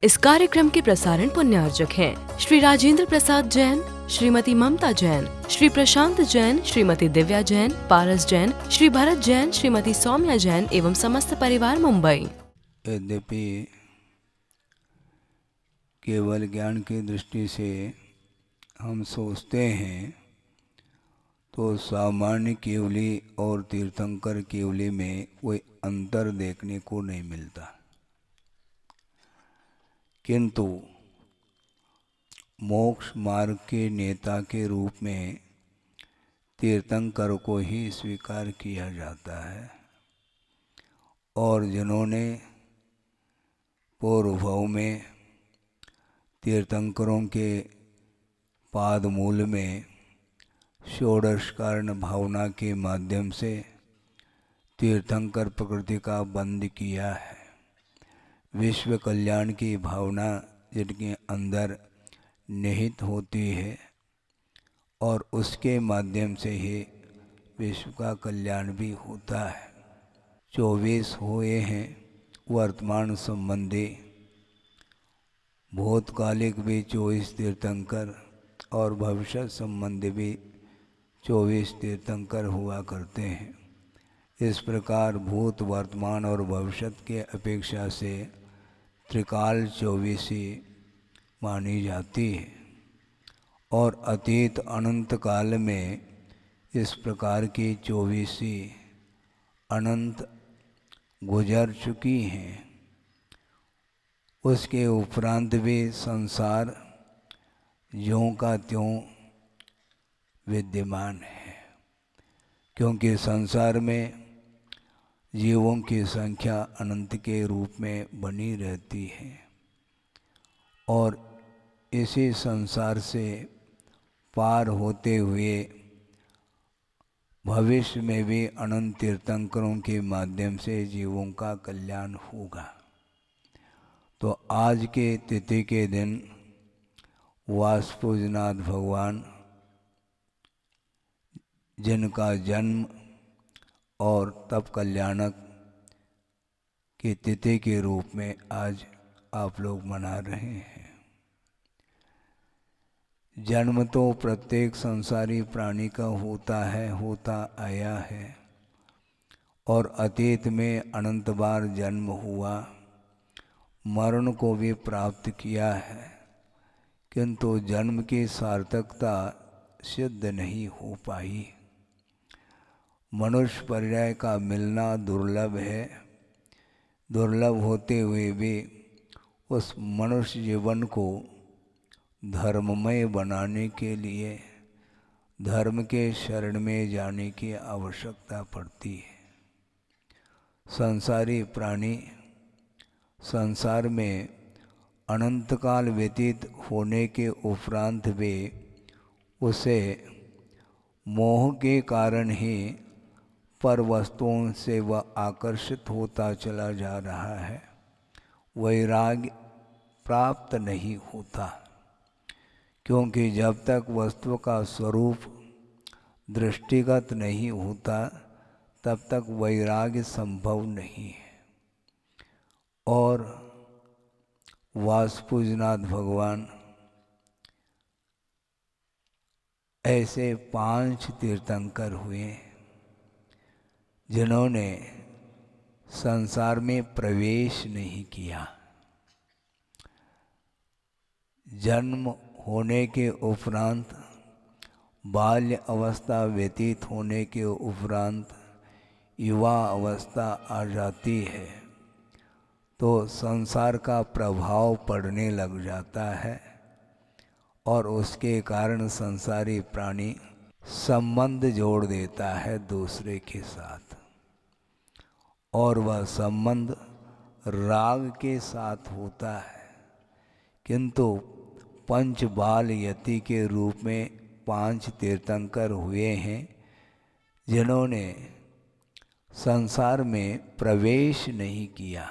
इस कार्यक्रम के प्रसारण पुण्यार्जक हैं श्री राजेंद्र प्रसाद जैन, श्रीमती ममता जैन, श्री प्रशांत जैन, श्रीमती दिव्या जैन, पारस जैन, श्री भरत जैन, श्रीमती सौम्या जैन एवं समस्त परिवार मुंबई। यद्यपि केवल ज्ञान की दृष्टि से हम सोचते हैं तो सामान्य केवली और तीर्थंकर केवली में कोई अंतर देखने को नहीं मिलता, किंतु मोक्ष मार्ग के नेता के रूप में तीर्थंकर को ही स्वीकार किया जाता है। और जिन्होंने पूर्व भाव में तीर्थंकरों के पाद मूल में षोडश कारण भावना के माध्यम से तीर्थंकर प्रकृति का बंद किया है, विश्व कल्याण की भावना जिनके अंदर निहित होती है और उसके माध्यम से ही विश्व का कल्याण भी होता है। 24 हुए हैं वर्तमान संबंधी, भूतकालिक भी 24 तीर्थंकर और भविष्य संबंधी भी 24 तीर्थंकर हुआ करते हैं। इस प्रकार भूत, वर्तमान और भविष्य के अपेक्षा से त्रिकाल 24 ही मानी जाती है और अतीत अनंत काल में इस प्रकार की 24 ही अनंत गुजर चुकी हैं। उसके उपरांत भी संसार ज्यों का त्यों विद्यमान है, क्योंकि संसार में जीवों की संख्या अनंत के रूप में बनी रहती है और इसी संसार से पार होते हुए भविष्य में भी अनंत तीर्थंकरों के माध्यम से जीवों का कल्याण होगा। तो आज के तिथि के दिन वासुपूजनाथ भगवान, जिनका जन्म और तप कल्याणक की तिथि के रूप में आज आप लोग मना रहे हैं। जन्म तो प्रत्येक संसारी प्राणी का होता आया है और अतीत में अनंत बार जन्म हुआ, मरण को भी प्राप्त किया है, किंतु जन्म की सार्थकता सिद्ध नहीं हो पाई। मनुष्य पर्याय का मिलना दुर्लभ है। दुर्लभ होते हुए भी उस मनुष्य जीवन को धर्ममय बनाने के लिए धर्म के शरण में जाने की आवश्यकता पड़ती है। संसारी प्राणी संसार में अनंत काल व्यतीत होने के उपरांत भी उसे मोह के कारण ही पर वस्तुओं से वह आकर्षित होता चला जा रहा है, वैराग्य प्राप्त नहीं होता, क्योंकि जब तक वस्तु का स्वरूप दृष्टिगत नहीं होता तब तक वैराग्य संभव नहीं है। और वासुपूजनाथ भगवान ऐसे 5 तीर्थंकर हुए जिन्होंने संसार में प्रवेश नहीं किया। जन्म होने के उपरांत, बाल्य अवस्था व्यतीत होने के उपरांत युवा अवस्था आ जाती है तो संसार का प्रभाव पड़ने लग जाता है और उसके कारण संसारी प्राणी संबंध जोड़ देता है दूसरे के साथ, और वह संबंध राग के साथ होता है। किंतु पंच बाल यति के रूप में 5 तीर्थंकर हुए हैं जिन्होंने संसार में प्रवेश नहीं किया।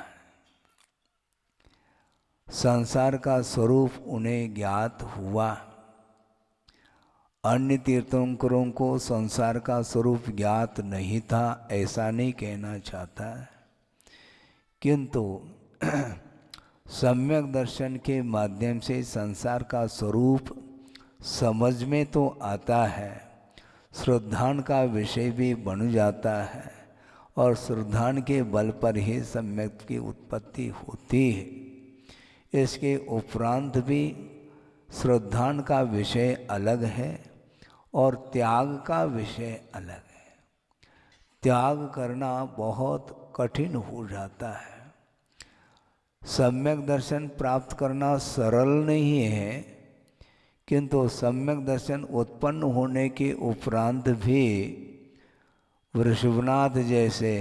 संसार का स्वरूप उन्हें ज्ञात हुआ। अन्य तीर्थंकरों को संसार का स्वरूप ज्ञात नहीं था, ऐसा नहीं कहना चाहता, किंतु सम्यक दर्शन के माध्यम से संसार का स्वरूप समझ में तो आता है, श्रद्धान का विषय भी बन जाता है और श्रद्धान के बल पर ही सम्यक की उत्पत्ति होती है। इसके उपरांत भी श्रद्धान का विषय अलग है और त्याग का विषय अलग है। त्याग करना बहुत कठिन हो जाता है। सम्यक दर्शन प्राप्त करना सरल नहीं है, किंतु सम्यक दर्शन उत्पन्न होने के उपरांत भी वृषभनाथ जैसे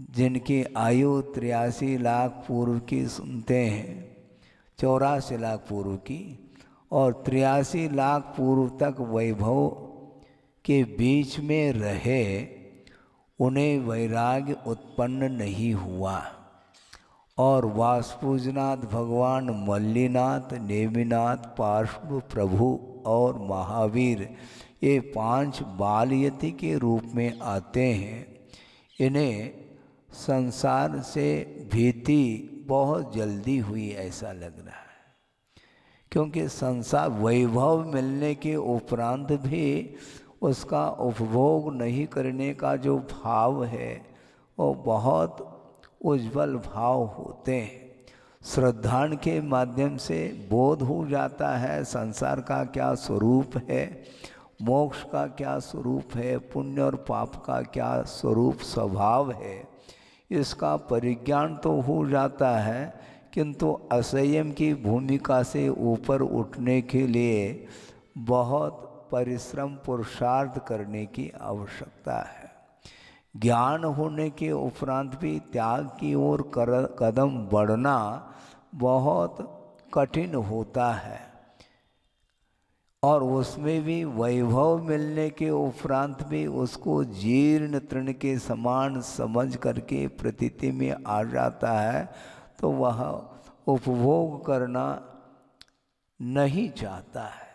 जिनकी आयु 83 लाख पूर्व की सुनते हैं, 84 लाख पूर्व की, और 83 लाख पूर्व तक वैभव के बीच में रहे, उन्हें वैराग्य उत्पन्न नहीं हुआ। और वासुपूजनाथ भगवान मल्लीनाथ, नेमिनाथ, पार्श्व प्रभु और महावीर ये 5 बालयति के रूप में आते हैं। इन्हें संसार से भीति बहुत जल्दी हुई ऐसा लग रहा है, क्योंकि संसार वैभव मिलने के उपरांत भी उसका उपभोग नहीं करने का जो भाव है वो बहुत उज्ज्वल भाव होते हैं। श्रद्धान के माध्यम से बोध हो जाता है संसार का क्या स्वरूप है, मोक्ष का क्या स्वरूप है, पुण्य और पाप का क्या स्वरूप स्वभाव है, इसका परिज्ञान तो हो जाता है, किंतु असंयम की भूमिका से ऊपर उठने के लिए बहुत परिश्रम पुरुषार्थ करने की आवश्यकता है। ज्ञान होने के उपरांत भी त्याग की ओर कदम बढ़ना बहुत कठिन होता है, और उसमें भी वैभव मिलने के उपरांत भी उसको जीर्ण तृण के समान समझ करके प्रतीति में आ जाता है, तो वह उपभोग करना नहीं चाहता है।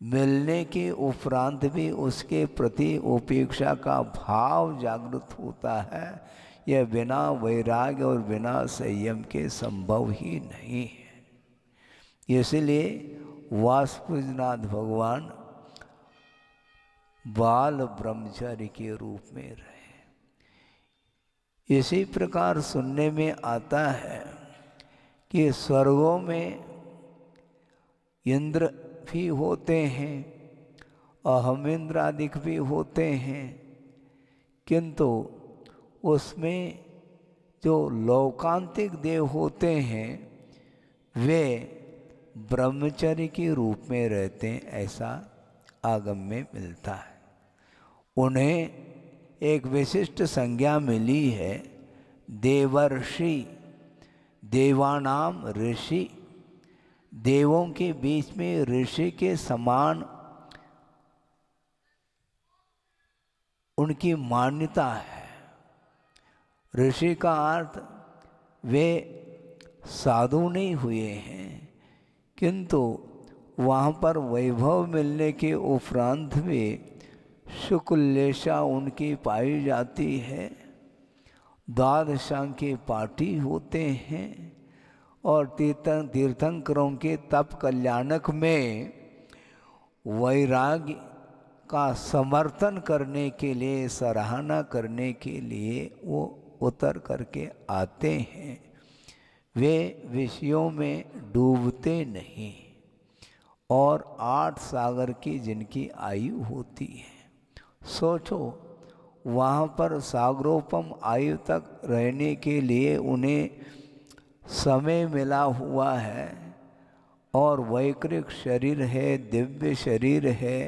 मिलने के उपरांत भी उसके प्रति उपेक्षा का भाव जागृत होता है। यह बिना वैराग्य और बिना संयम के संभव ही नहीं है। इसलिए वासुपूजनाथ भगवान बाल ब्रह्मचारी के रूप में रहे। इसी प्रकार सुनने में आता है कि स्वर्गों में इंद्र भी होते हैं, अहमेंद्र आदि भी होते हैं, किंतु उसमें जो लौकांतिक देव होते हैं वे ब्रह्मचर्य के रूप में रहते हैं, ऐसा आगम में मिलता है। उन्हें एक विशिष्ट संज्ञा मिली है, देवर्षि, देवानाम ऋषि। देवों के बीच में ऋषि के समान उनकी मान्यता है। ऋषि का अर्थ वे साधु नहीं हुए हैं, किंतु वहाँ पर वैभव मिलने के उपरांत भी शुक्लेशा उनकी पाई जाती है। द्वादशां के पाठी होते हैं और तीर्थंकरों के तप कल्याणक में वैराग्य का समर्थन करने के लिए, सराहना करने के लिए वो उतर करके आते हैं। वे विषयों में डूबते नहीं और 8 सागर की जिनकी आयु होती है। सोचो, वहाँ पर सागरोपम आयु तक रहने के लिए उन्हें समय मिला हुआ है और वैकृक शरीर है, दिव्य शरीर है,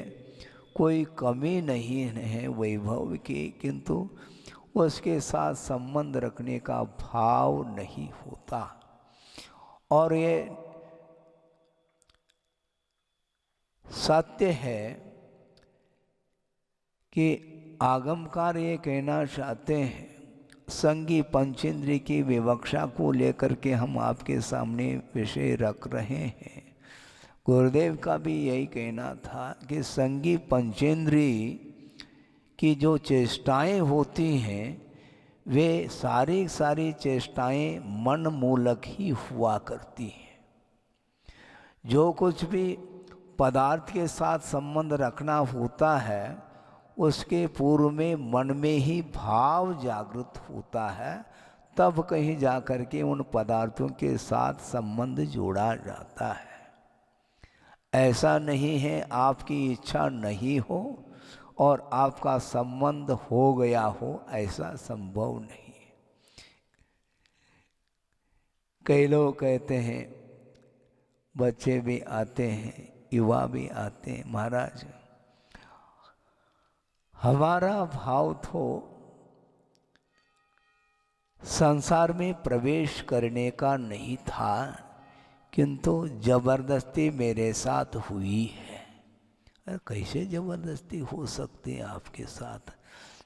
कोई कमी नहीं है वैभव की, किंतु उसके साथ संबंध रखने का भाव नहीं होता। और ये सत्य है कि आगमकार ये कहना चाहते हैं, संगी पंचेंद्रिय की विवक्षा को लेकर के हम आपके सामने विषय रख रहे हैं। गुरुदेव का भी यही कहना था कि संगी पंचेंद्रिय की जो चेष्टाएं होती हैं वे सारी सारी चेष्टाएं मन मूलक ही हुआ करती हैं। जो कुछ भी पदार्थ के साथ संबंध रखना होता है उसके पूर्व में मन में ही भाव जागृत होता है, तब कहीं जा कर के उन पदार्थों के साथ संबंध जोड़ा जाता है। ऐसा नहीं है आपकी इच्छा नहीं हो और आपका संबंध हो गया हो, ऐसा संभव नहीं है। कई लोग कहते हैं, बच्चे भी आते हैं, युवा भी आते हैं, महाराज हमारा भाव तो संसार में प्रवेश करने का नहीं था, किंतु जबरदस्ती मेरे साथ हुई है। अरे कैसे जबरदस्ती हो सकती है आपके साथ?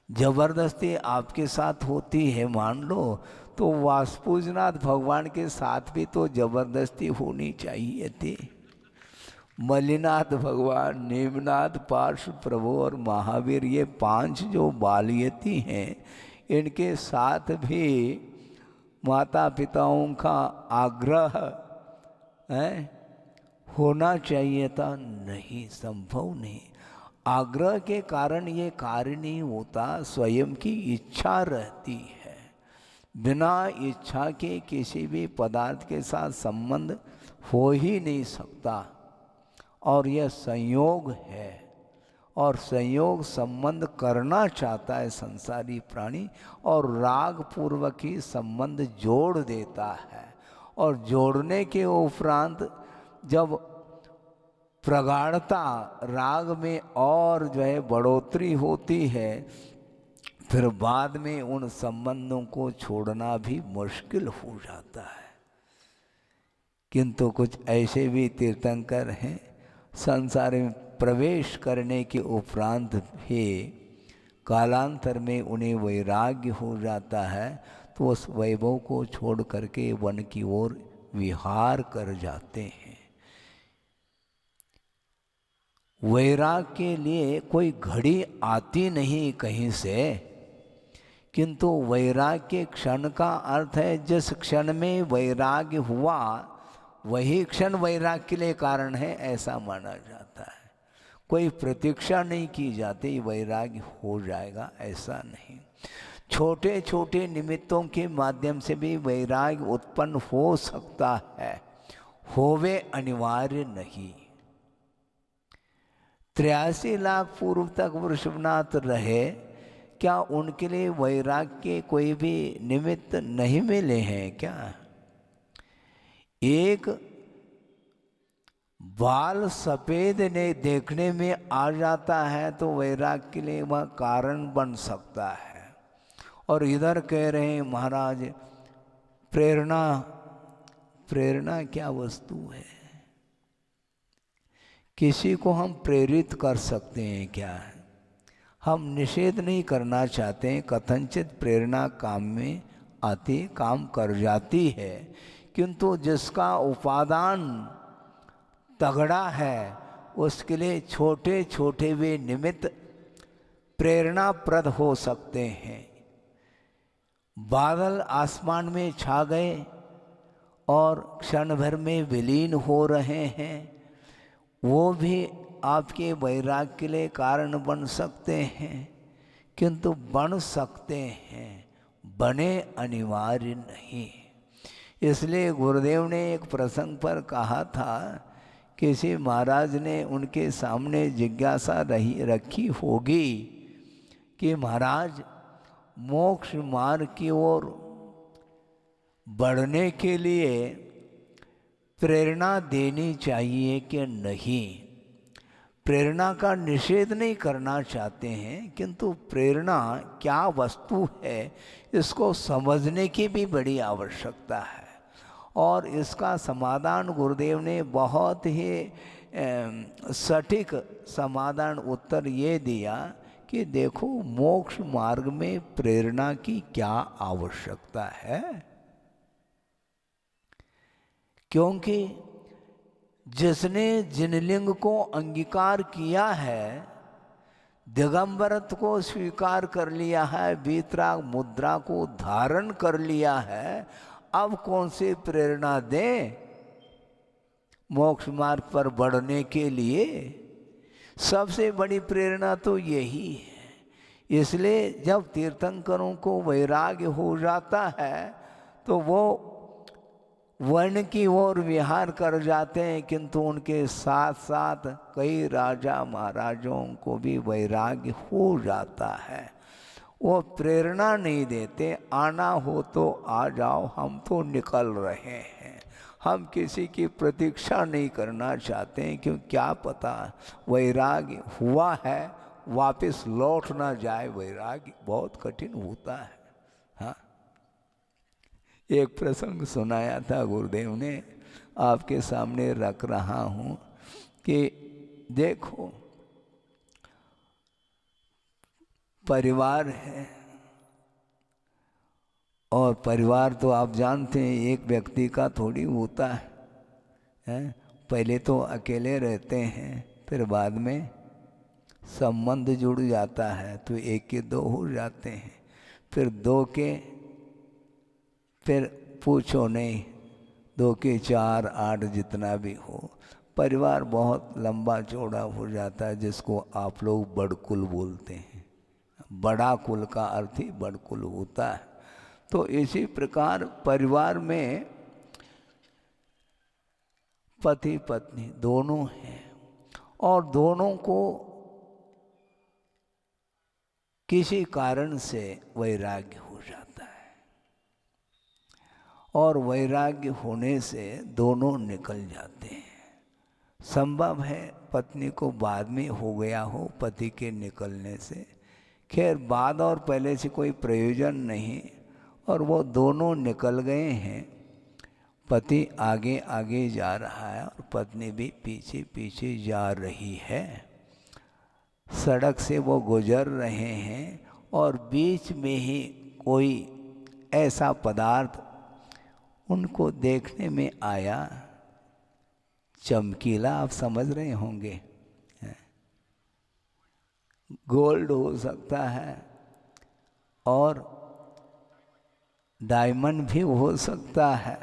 जबरदस्ती आपके साथ होती है मान लो, तो वासुपूजनाथ भगवान के साथ भी तो जबरदस्ती होनी चाहिए थी। मल्लिनाथ भगवान, नीमनाथ, पार्श्व प्रभु और महावीर, ये 5 जो बालयती हैं, इनके साथ भी माता पिताओं का आग्रह है होना चाहिए था। नहीं, संभव नहीं। आग्रह के कारण ये कार्य नहीं होता, स्वयं की इच्छा रहती है। बिना इच्छा के किसी भी पदार्थ के साथ संबंध हो ही नहीं सकता, और यह संयोग है, और संयोग संबंध करना चाहता है संसारी प्राणी, और राग पूर्वक ही संबंध जोड़ देता है। और जोड़ने के उपरांत जब प्रगाढ़ता राग में और जो है बढ़ोतरी होती है, फिर बाद में उन संबंधों को छोड़ना भी मुश्किल हो जाता है। किंतु कुछ ऐसे भी तीर्थंकर हैं, संसार में प्रवेश करने के उपरांत भी कालांतर में उन्हें वैराग्य हो जाता है, तो उस वैभव को छोड़ करके वन की ओर विहार कर जाते हैं। वैराग के लिए कोई घड़ी आती नहीं कहीं से, किंतु वैराग के क्षण का अर्थ है जिस क्षण में वैराग्य हुआ वही क्षण वैराग के लिए कारण है, ऐसा माना जाता है। कोई प्रतीक्षा नहीं की जाती वैराग्य हो जाएगा, ऐसा नहीं। छोटे छोटे निमित्तों के माध्यम से भी वैराग्य उत्पन्न हो सकता है, होवे अनिवार्य नहीं। 83 लाख पूर्व तक वृषभनाथ रहे, क्या उनके लिए वैराग्य के कोई भी निमित्त नहीं मिले हैं क्या? एक बाल सफेद ने देखने में आ जाता है तो वैराग्य के लिए वह कारण बन सकता है। और इधर कह रहे हैं महाराज, प्रेरणा, प्रेरणा क्या वस्तु है? किसी को हम प्रेरित कर सकते हैं क्या? हम निषेध नहीं करना चाहते हैं, कथनचित प्रेरणा काम में आती, काम कर जाती है, किंतु जिसका उपादान तगड़ा है उसके लिए छोटे छोटे वे निमित्त प्रेरणाप्रद हो सकते हैं। बादल आसमान में छा गए और क्षण भर में विलीन हो रहे हैं, वो भी आपके वैराग्य के लिए कारण बन सकते हैं, किंतु बन सकते हैं, बने अनिवार्य नहीं। इसलिए गुरुदेव ने एक प्रसंग पर कहा था, किसी महाराज ने उनके सामने जिज्ञासा रखी होगी कि महाराज मोक्ष मार्ग की ओर बढ़ने के लिए प्रेरणा देनी चाहिए कि नहीं। प्रेरणा का निषेध नहीं करना चाहते हैं, किंतु प्रेरणा क्या वस्तु है इसको समझने की भी बड़ी आवश्यकता है। और इसका समाधान गुरुदेव ने बहुत ही सटीक समाधान उत्तर ये दिया कि देखो मोक्ष मार्ग में प्रेरणा की क्या आवश्यकता है, क्योंकि जिसने जिन लिंग को अंगीकार किया है, दिगंबरत्व को स्वीकार कर लिया है, वीतराग मुद्रा को धारण कर लिया है, अब कौन सी प्रेरणा दें मोक्ष मार्ग पर बढ़ने के लिए? सबसे बड़ी प्रेरणा तो यही है। इसलिए जब तीर्थंकरों को वैराग्य हो जाता है तो वो वन की ओर विहार कर जाते हैं, किंतु उनके साथ साथ कई राजा महाराजों को भी वैराग्य हो जाता है। वो प्रेरणा नहीं देते, आना हो तो आ जाओ, हम तो निकल रहे हैं, हम किसी की प्रतीक्षा नहीं करना चाहते हैं, क्यों क्या पता वैराग्य हुआ है वापस लौट ना जाए। वैराग्य बहुत कठिन होता है। हाँ, एक प्रसंग सुनाया था गुरुदेव ने, आपके सामने रख रहा हूँ कि देखो परिवार है, और परिवार तो आप जानते हैं एक व्यक्ति का थोड़ी होता है। पहले तो अकेले रहते हैं, फिर बाद में संबंध जुड़ जाता है तो एक के दो हो जाते हैं, फिर दो के फिर पूछो नहीं, दो के चार आठ जितना भी हो, परिवार बहुत लंबा चौड़ा हो जाता है, जिसको आप लोग बड़कुल बोलते हैं। बड़ा कुल का अर्थ ही बड़कुल होता है। तो इसी प्रकार परिवार में पति पत्नी दोनों हैं, और दोनों को किसी कारण से वैराग्य हो जाता है, और वैराग्य होने से दोनों निकल जाते हैं। संभव है पत्नी को बाद में हो गया हो पति के निकलने से, खैर बाद और पहले से कोई प्रयोजन नहीं, और वो दोनों निकल गए हैं। पति आगे आगे जा रहा है और पत्नी भी पीछे पीछे जा रही है। सड़क से वो गुजर रहे हैं, और बीच में ही कोई ऐसा पदार्थ उनको देखने में आया, चमकीला, आप समझ रहे होंगे, गोल्ड हो सकता है और डायमंड भी हो सकता है।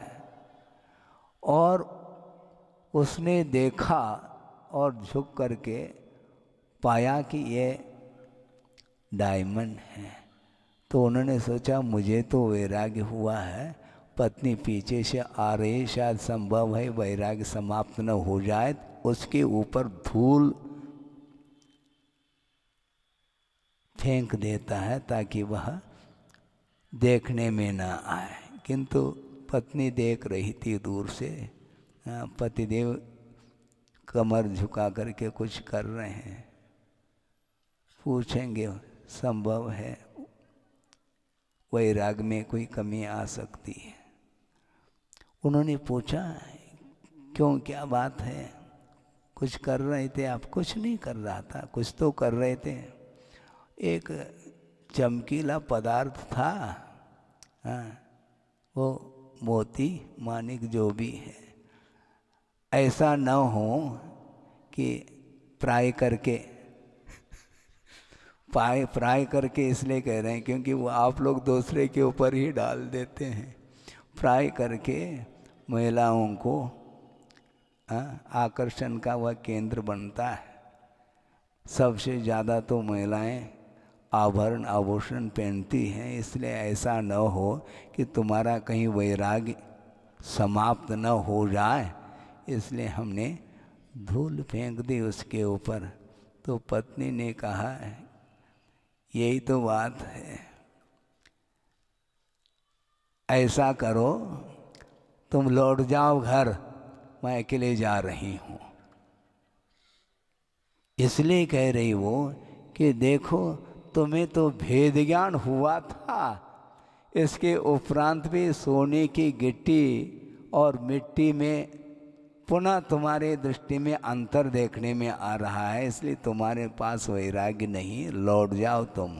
और उसने देखा और झुक करके पाया कि ये डायमंड है, तो उन्होंने सोचा मुझे तो वैराग्य हुआ है, पत्नी पीछे से आ रही, शायद संभव है वैराग्य समाप्त न हो जाए, उसके ऊपर धूल फेंक देता है ताकि वह देखने में ना आए। किंतु पत्नी देख रही थी दूर से, पतिदेव कमर झुका करके कुछ कर रहे हैं। पूछेंगे संभव है वैराग में कोई कमी आ सकती है। उन्होंने पूछा क्यों, क्या बात है, कुछ कर रहे थे आप? कुछ नहीं कर रहा था, कुछ तो कर रहे थे। एक चमकीला पदार्थ था, वो मोती मानिक जो भी है, ऐसा न हो कि फ्राई करके फ्राई करके इसलिए कह रहे हैं क्योंकि वो आप लोग दूसरे के ऊपर ही डाल देते हैं। फ्राई करके महिलाओं को आकर्षण का वह केंद्र बनता है। सबसे ज़्यादा तो महिलाएं आभरण आभूषण पहनती हैं, इसलिए ऐसा न हो कि तुम्हारा कहीं वैराग्य समाप्त न हो जाए, इसलिए हमने धूल फेंक दी उसके ऊपर। तो पत्नी ने कहा यही तो बात है, ऐसा करो तुम लौट जाओ घर, मैं अकेले जा रही हूँ। इसलिए कह रही वो कि देखो तुम्हें तो भेद ज्ञान हुआ था, इसके उपरांत भी सोने की गिट्टी और मिट्टी में पुनः तुम्हारे दृष्टि में अंतर देखने में आ रहा है, इसलिए तुम्हारे पास वैराग्य नहीं, लौट जाओ तुम।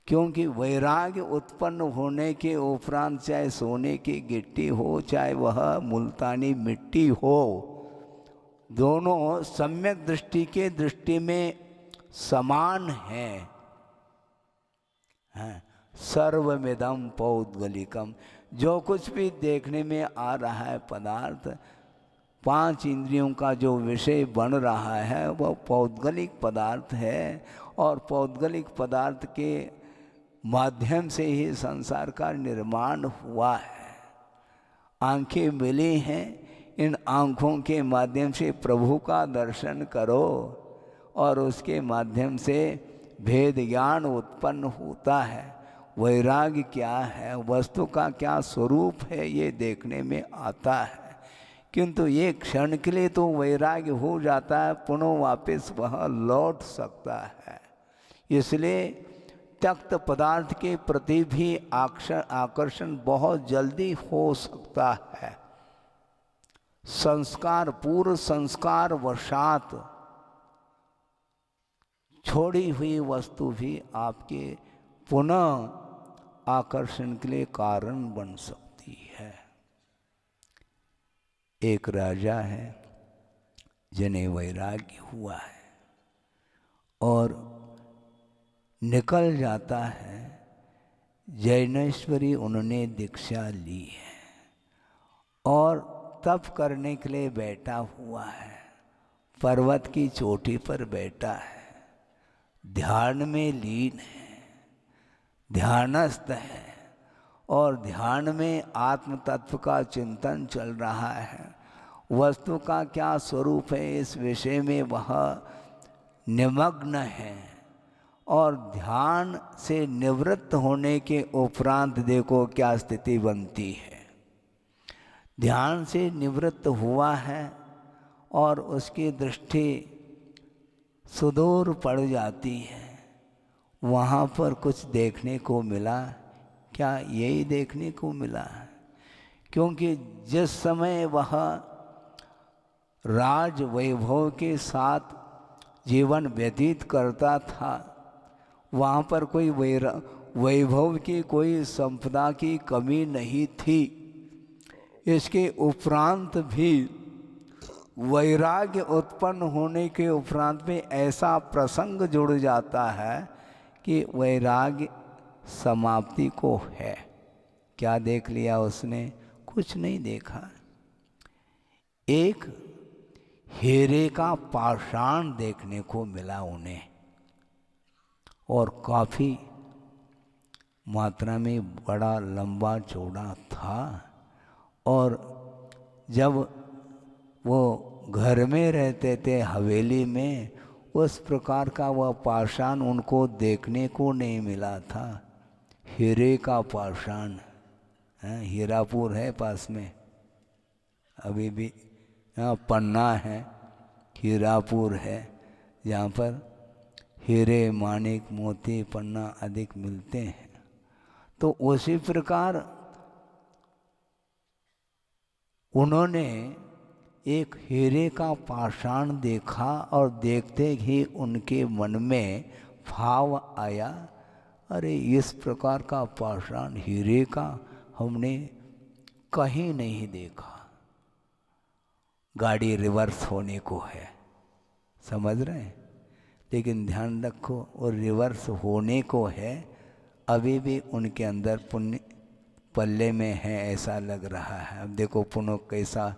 क्योंकि वैराग्य उत्पन्न होने के उपरांत चाहे सोने की गिट्टी हो चाहे वह मुल्तानी मिट्टी हो, दोनों सम्यक दृष्टि के दृष्टि में समान हैं। सर्वमिदं पौद्गलिकम, जो कुछ भी देखने में आ रहा है पदार्थ, 5 इंद्रियों का जो विषय बन रहा है वह पौद्गलिक पदार्थ है, और पौद्गलिक पदार्थ के माध्यम से ही संसार का निर्माण हुआ है। आंखें मिली हैं, इन आँखों के माध्यम से प्रभु का दर्शन करो और उसके माध्यम से भेद ज्ञान उत्पन्न होता है। वैराग्य क्या है, वस्तु का क्या स्वरूप है, ये देखने में आता है। किंतु एक क्षण के लिए तो वैराग्य हो जाता है, पुनः वापस वह लौट सकता है। इसलिए त्यक्त पदार्थ के प्रति भी आकर्षण बहुत जल्दी हो सकता है। संस्कार, पूर्व संस्कार वशात छोड़ी हुई वस्तु भी आपके पुनः आकर्षण के लिए कारण बन सकती है। एक राजा है जिन्हें वैराग्य हुआ है और निकल जाता है, जैनेश्वरी उन्होंने दीक्षा ली है और तप करने के लिए बैठा हुआ है, पर्वत की चोटी पर बैठा है, ध्यान में लीन है, ध्यानस्थ है और ध्यान में आत्म तत्व का चिंतन चल रहा है। वस्तु का क्या स्वरूप है इस विषय में वह निमग्न है, और ध्यान से निवृत्त होने के उपरांत देखो क्या स्थिति बनती है। ध्यान से निवृत्त हुआ है और उसकी दृष्टि सुदूर पड़ जाती है। वहाँ पर कुछ देखने को मिला, क्या यही देखने को मिला? क्योंकि जिस समय वह राज वैभव के साथ जीवन व्यतीत करता था, वहाँ पर कोई वैभव की, कोई संपदा की कमी नहीं थी। इसके उपरांत भी वैराग्य उत्पन्न होने के उपरांत में ऐसा प्रसंग जुड़ जाता है कि वैराग्य समाप्ति को है। क्या देख लिया उसने? कुछ नहीं देखा। एक हीरे का पाषाण देखने को मिला उन्हें, और काफ़ी मात्रा में बड़ा लंबा चौड़ा था। और जब वो घर में रहते थे हवेली में, उस प्रकार का वह पाषाण उनको देखने को नहीं मिला था। हीरे का पाषाण, हीरापुर है पास में, अभी भी यहाँ पन्ना है, हीरापुर है, जहाँ पर हीरे, माणिक, मोती, पन्ना अधिक मिलते हैं। तो उसी प्रकार उन्होंने एक हीरे का पाषाण देखा और देखते ही उनके मन में भाव आया, अरे इस प्रकार का पाषाण हीरे का हमने कहीं नहीं देखा। गाड़ी रिवर्स होने को है, समझ रहे हैं? लेकिन ध्यान रखो, और रिवर्स होने को है, अभी भी उनके अंदर पुण्य पल्ले में है ऐसा लग रहा है। अब देखो पुनः कैसा।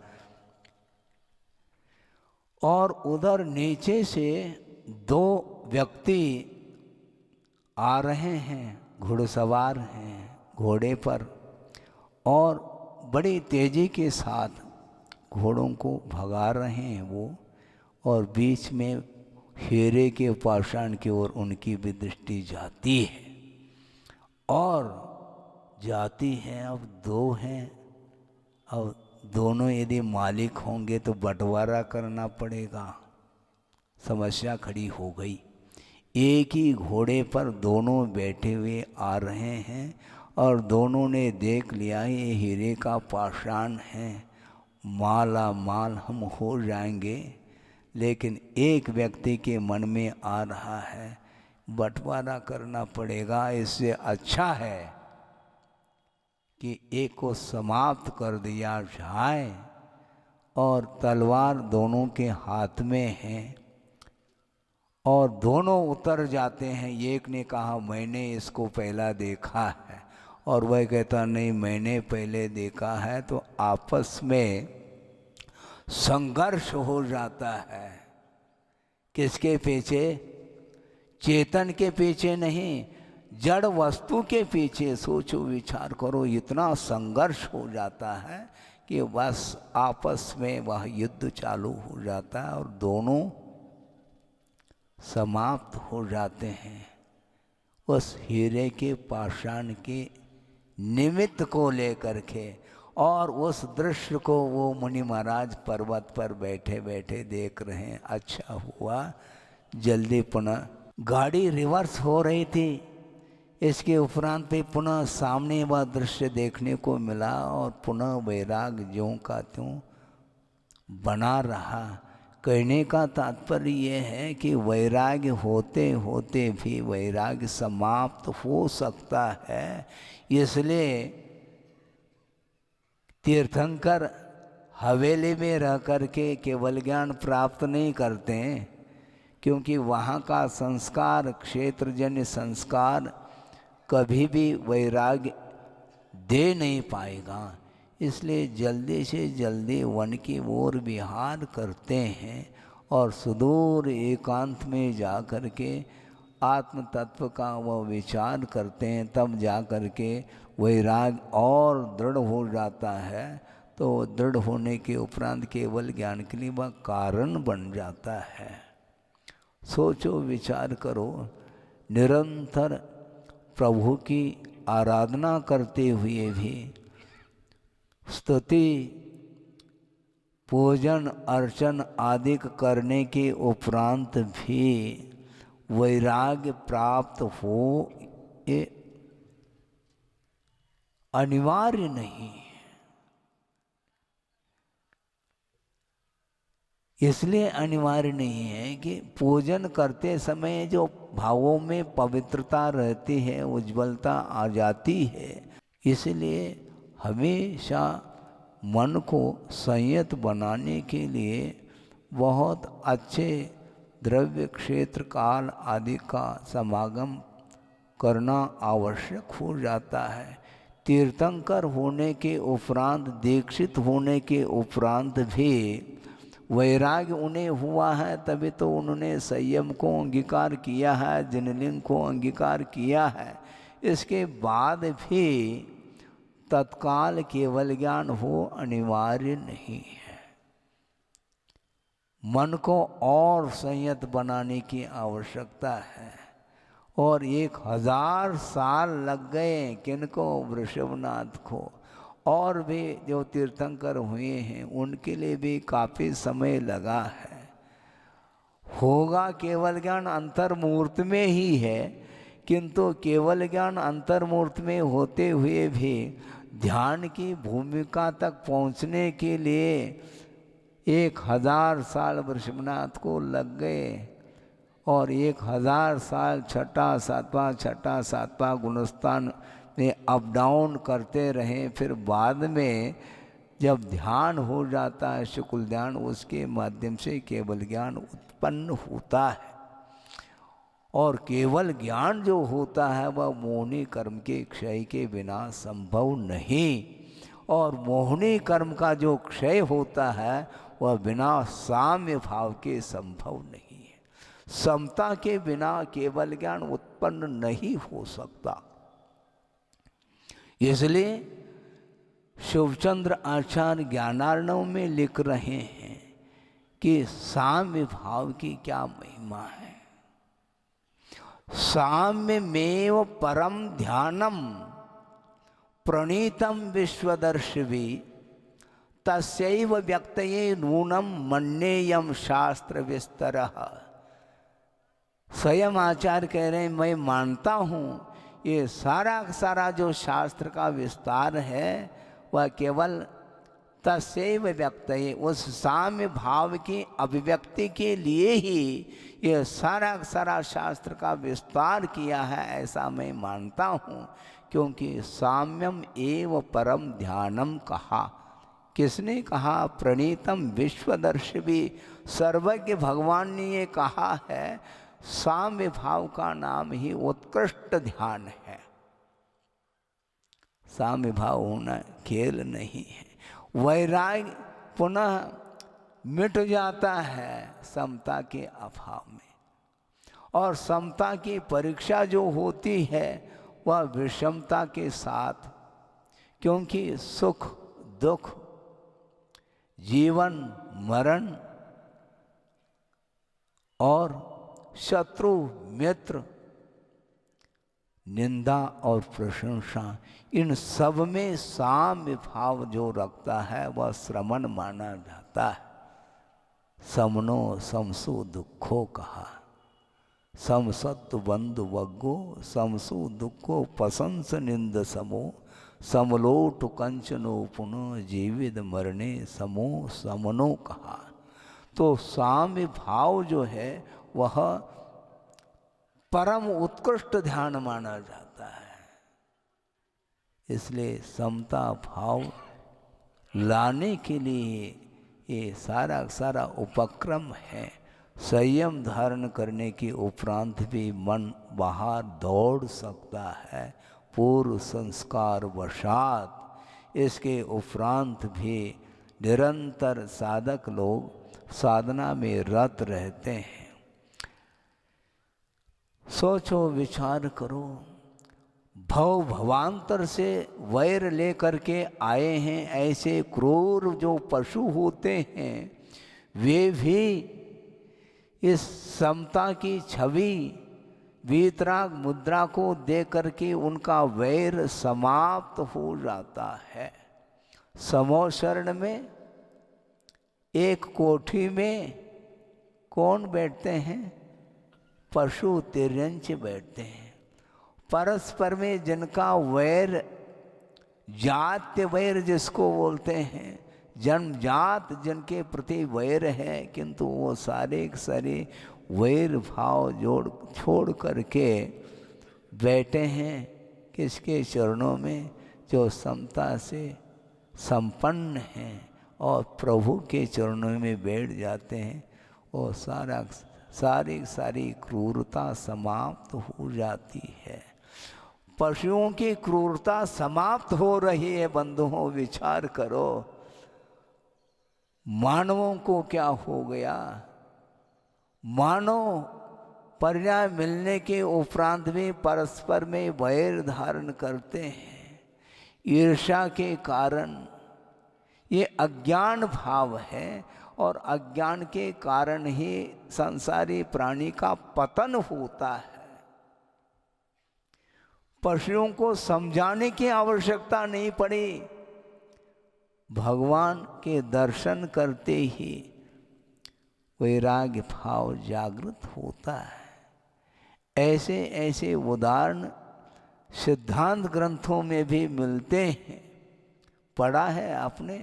और उधर नीचे से 2 व्यक्ति आ रहे हैं, घुड़सवार हैं घोड़े पर, और बड़ी तेजी के साथ घोड़ों को भगा रहे हैं वो, और बीच में हीरे के पाषाण की ओर उनकी भी दृष्टि जाती है, और जाती है। अब 2 हैं, अब दोनों यदि मालिक होंगे तो बंटवारा करना पड़ेगा, समस्या खड़ी हो गई। एक ही घोड़े पर दोनों बैठे हुए आ रहे हैं, और दोनों ने देख लिया ये हीरे का पाषाण है, माला माल हम हो जाएंगे। लेकिन एक व्यक्ति के मन में आ रहा है बंटवारा करना पड़ेगा, इससे अच्छा है कि एक को समाप्त कर दिया जाए। और तलवार दोनों के हाथ में है, और दोनों उतर जाते हैं। एक ने कहा मैंने इसको पहला देखा है, और वह कहता नहीं मैंने पहले देखा है। तो आपस में संघर्ष हो जाता है। किसके पीछे? चेतन के पीछे नहीं, जड़ वस्तु के पीछे। सोचो विचार करो, इतना संघर्ष हो जाता है कि बस आपस में वह युद्ध चालू हो जाता है और दोनों समाप्त हो जाते हैं। उस हीरे के पाषाण के निमित्त को लेकर के। और उस दृश्य को वो मुनि महाराज पर्वत पर बैठे बैठे देख रहे हैं। अच्छा हुआ जल्दी पुनः गाड़ी रिवर्स हो रही थी, इसके उपरांत भी पुनः सामने वह दृश्य देखने को मिला और पुनः वैराग ज्यों का त्यों बना रहा। कहने का तात्पर्य ये है कि वैराग्य होते होते भी वैराग्य समाप्त हो सकता है। इसलिए तीर्थंकर हवेली में रह करके केवल ज्ञान प्राप्त नहीं करते हैं, क्योंकि वहाँ का संस्कार, क्षेत्रजन्य संस्कार कभी भी वैराग्य दे नहीं पाएगा। इसलिए जल्दी से जल्दी वन की ओर विहार करते हैं और सुदूर एकांत में जा कर के आत्म तत्व का वह विचार करते हैं। तब जा कर के वैराग और दृढ़ हो जाता है। तो दृढ़ होने के उपरांत केवल ज्ञान के लिए वह कारण बन जाता है। सोचो विचार करो, निरंतर प्रभु की आराधना करते हुए भी, स्तुति पूजन अर्चन आदि करने के उपरांत भी वैराग्य प्राप्त हो ये अनिवार्य नहीं है। इसलिए अनिवार्य नहीं है कि पूजन करते समय जो भावों में पवित्रता रहती है, उज्ज्वलता आ जाती है। इसलिए हमेशा मन को संयत बनाने के लिए बहुत अच्छे द्रव्य क्षेत्र काल आदि का समागम करना आवश्यक हो जाता है। तीर्थंकर होने के उपरांत, दीक्षित होने के उपरांत भी वैराग्य उन्हें हुआ है, तभी तो उन्होंने संयम को अंगीकार किया है, जिनलिंग को अंगीकार किया है। इसके बाद भी तत्काल केवल ज्ञान हो अनिवार्य नहीं है। मन को और संयत बनाने की आवश्यकता है। और 1000 साल लग गए किनको? वृषभनाथ को। और भी जो तीर्थंकर हुए हैं उनके लिए भी काफ़ी समय लगा है। होगा केवल ज्ञान अंतर्मूर्त में ही है, किंतु केवल ज्ञान अंतर्मूर्त में होते हुए भी ध्यान की भूमिका तक पहुंचने के लिए 1000 साल वृषभनाथ को लग गए। और 1000 साल छठा सातवां गुणस्थान में अप डाउन करते रहें। फिर बाद में जब ध्यान हो जाता है, शुक्ल ध्यान, उसके माध्यम से केवल ज्ञान उत्पन्न होता है। और केवल ज्ञान जो होता है वह मोहनी कर्म के क्षय के बिना संभव नहीं। और मोहनी कर्म का जो क्षय होता है वह बिना साम्य भाव के संभव नहीं है। समता के बिना केवल ज्ञान उत्पन्न नहीं हो सकता। इसलिए शिवचंद्र आचार्य ज्ञानार्णव में लिख रहे हैं कि साम्य भाव की क्या महिमा है। साम्यमेव परम ध्यानम प्रणीतम विश्वदर्शिवी तस्यैव व्यक्तये नूनम मन्येयम शास्त्र विस्तरः। स्वयं आचार्य कह रहे हैं, मैं मानता हूँ ये सारा जो शास्त्र का विस्तार है वह केवल तस्यैव व्यक्तये, उस साम्य भाव की अभिव्यक्ति के लिए ही ये सारा शास्त्र का विस्तार किया है, ऐसा मैं मानता हूँ। क्योंकि साम्यम एव परम ध्यानम कहा। किसने कहा? प्रणीतम विश्वदर्शिवी, सर्वज्ञ भगवान ने ये कहा है। साम्य भाव का नाम ही उत्कृष्ट ध्यान है। साम्य भाव होना खेल नहीं है। वैराग्य पुनः मिट जाता है समता के अभाव में, और समता की परीक्षा जो होती है वह विषमता के साथ, क्योंकि सुख दुख, जीवन मरण और शत्रु मित्र, निंदा और प्रशंसा, इन सब में साम्य भाव जो रखता है वह श्रमण माना जाता है। समनो समसु दुखो कहा, समसत्व बंधु वग्गो, समसु दुखो पसंस निंद समो, समलोट कंचनो पुनः जीवित मरणे समो समनो कहा। तो साम्य भाव जो है वह परम उत्कृष्ट ध्यान माना जाता है। इसलिए समता भाव लाने के लिए ये सारा उपक्रम है। संयम धारण करने के उपरांत भी मन बाहर दौड़ सकता है पूर्व संस्कार वशात। इसके उपरांत भी निरंतर साधक लोग साधना में रत रहते हैं। सोचो विचार करो, भव भवांतर से वैर लेकर के आए हैं ऐसे क्रूर जो पशु होते हैं, वे भी इस समता की छवि वीतराग मुद्रा को दे करके उनका वैर समाप्त हो जाता है। समो शरण में एक कोठी में कौन बैठते हैं? पशु तिर्यंच बैठते हैं। परस्पर में जिनका वैर, जात्य वैर जिसको बोलते हैं, जन्मजात जिनके प्रति वैर है, किंतु वो सारे के सारे वैर भाव छोड़ करके बैठे हैं किसके चरणों में? जो समता से संपन्न हैं और प्रभु के चरणों में बैठ जाते हैं। वो सारी क्रूरता समाप्त हो जाती है। पशुओं की क्रूरता समाप्त हो रही है। बंधुओं विचार करो, मानवों को क्या हो गया? मानव पर्याय मिलने के उपरांत भी परस्पर में वैर धारण करते हैं। ईर्ष्या के कारण ये अज्ञान भाव है, और अज्ञान के कारण ही संसारी प्राणी का पतन होता है। पशुओं को समझाने की आवश्यकता नहीं पड़ी। भगवान के दर्शन करते ही वैराग्य भाव जागृत होता है। ऐसे ऐसे उदाहरण सिद्धांत ग्रंथों में भी मिलते हैं। पढ़ा है आपने?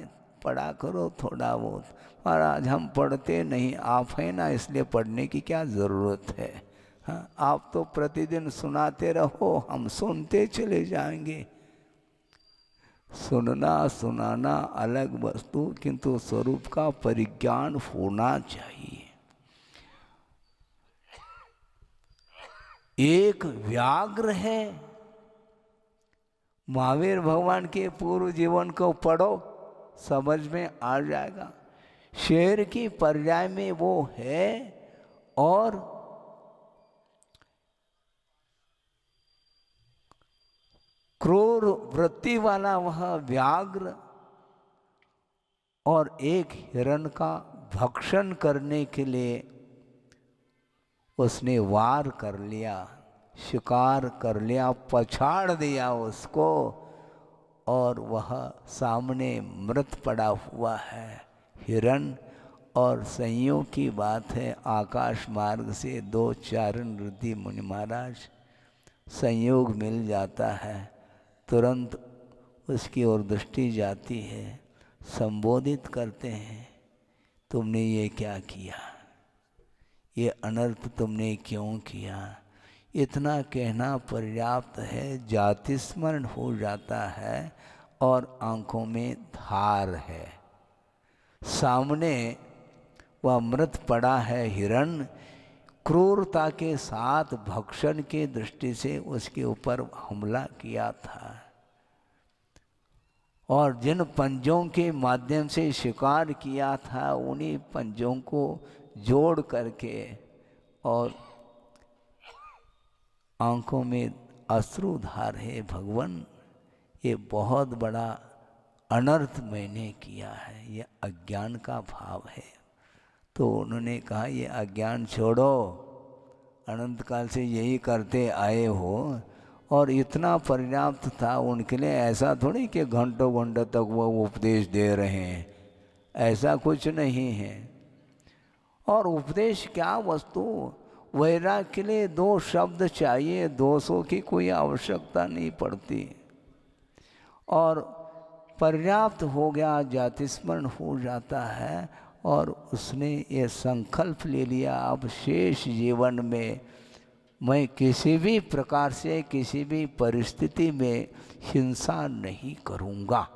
पढ़ा करो थोड़ा बहुत। महाराज हम पढ़ते नहीं, आप हैं ना, इसलिए पढ़ने की क्या ज़रूरत है? हाँ, आप तो प्रतिदिन सुनाते रहो, हम सुनते चले जाएंगे। सुनना सुनाना अलग वस्तु, किंतु स्वरूप का परिज्ञान होना चाहिए। एक व्याघ्र है, महावीर भगवान के पूर्व जीवन को पढ़ो, समझ में आ जाएगा। शेर की पर्याय में वो है, और क्रूर वृत्ति वाला वह व्याघ्र, और एक हिरण का भक्षण करने के लिए उसने वार कर लिया, शिकार कर लिया, पछाड़ दिया उसको, और वह सामने मृत पड़ा हुआ है हिरण। और संयोग की बात है, आकाश मार्ग से 2 चारण ऋषि मुनि महाराज संयोग मिल जाता है, तुरंत उसकी ओर दृष्टि जाती है, संबोधित करते हैं, तुमने ये क्या किया? ये अनर्थ तुमने क्यों किया? इतना कहना पर्याप्त है। जाति स्मरण हो जाता है और आंखों में धार है। सामने वह मृत पड़ा है हिरण, क्रूरता के साथ भक्षण की दृष्टि से उसके ऊपर हमला किया था। और जिन पंजों के माध्यम से शिकार किया था उन्हीं पंजों को जोड़ करके और आंखों में अश्रु धारे भगवान, ये बहुत बड़ा अनर्थ मैंने किया है, ये अज्ञान का भाव है। तो उन्होंने कहा ये अज्ञान छोड़ो, अनंत काल से यही करते आए हो। और इतना पर्याप्त था उनके लिए, ऐसा थोड़ी कि घंटों घंटों तक वो उपदेश दे रहे हैं, ऐसा कुछ नहीं है। और उपदेश क्या वस्तु, वैराग्य के लिए 2 शब्द चाहिए, 200 की कोई आवश्यकता नहीं पड़ती। और पर्याप्त हो गया, जाति स्मरण हो जाता है। और उसने ये संकल्प ले लिया, अब शेष जीवन में मैं किसी भी प्रकार से किसी भी परिस्थिति में हिंसा नहीं करूँगा।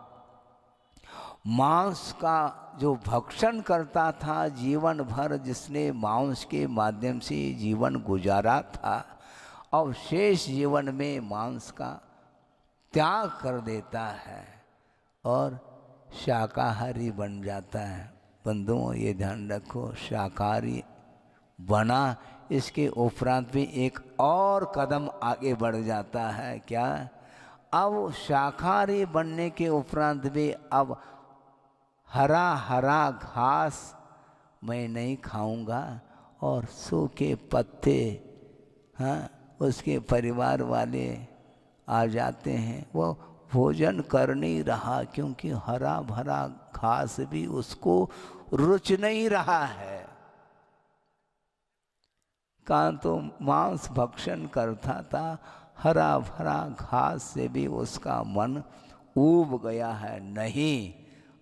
मांस का जो भक्षण करता था जीवन भर, जिसने मांस के माध्यम से जीवन गुजारा था, अब शेष जीवन में मांस का त्याग कर देता है और शाकाहारी बन जाता है। बंधुओं ये ध्यान रखो, शाकाहारी बना, इसके उपरांत भी एक और कदम आगे बढ़ जाता है। क्या? अब शाकाहारी बनने के उपरांत भी अब हरा हरा घास मैं नहीं खाऊंगा, और सूखे पत्ते, हाँ, उसके परिवार वाले आ जाते हैं, वो भोजन कर नहीं रहा क्योंकि हरा भरा घास भी उसको रुच नहीं रहा है। कान तो मांस भक्षण करता था, हरा भरा घास से भी उसका मन ऊब गया है। नहीं,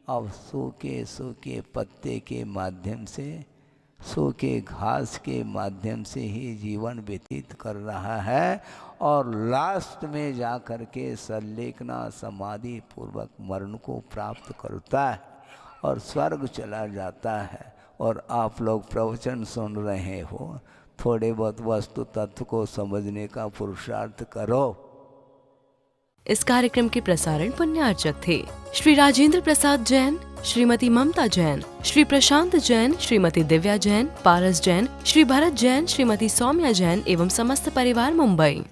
अब सूखे सूखे पत्ते के माध्यम से, सूखे घास के माध्यम से ही जीवन व्यतीत कर रहा है। और लास्ट में जा कर के संलेखना समाधि पूर्वक मरण को प्राप्त करता है और स्वर्ग चला जाता है। और आप लोग प्रवचन सुन रहे हो, थोड़े बहुत वस्तु तत्व को समझने का पुरुषार्थ करो। इस कार्यक्रम के प्रसारण पुण्यार्चक थे श्री राजेंद्र प्रसाद जैन, श्रीमती ममता जैन, श्री प्रशांत जैन, श्रीमती दिव्या जैन, पारस जैन, श्री भरत जैन, श्रीमती सौम्या जैन एवं समस्त परिवार, मुंबई।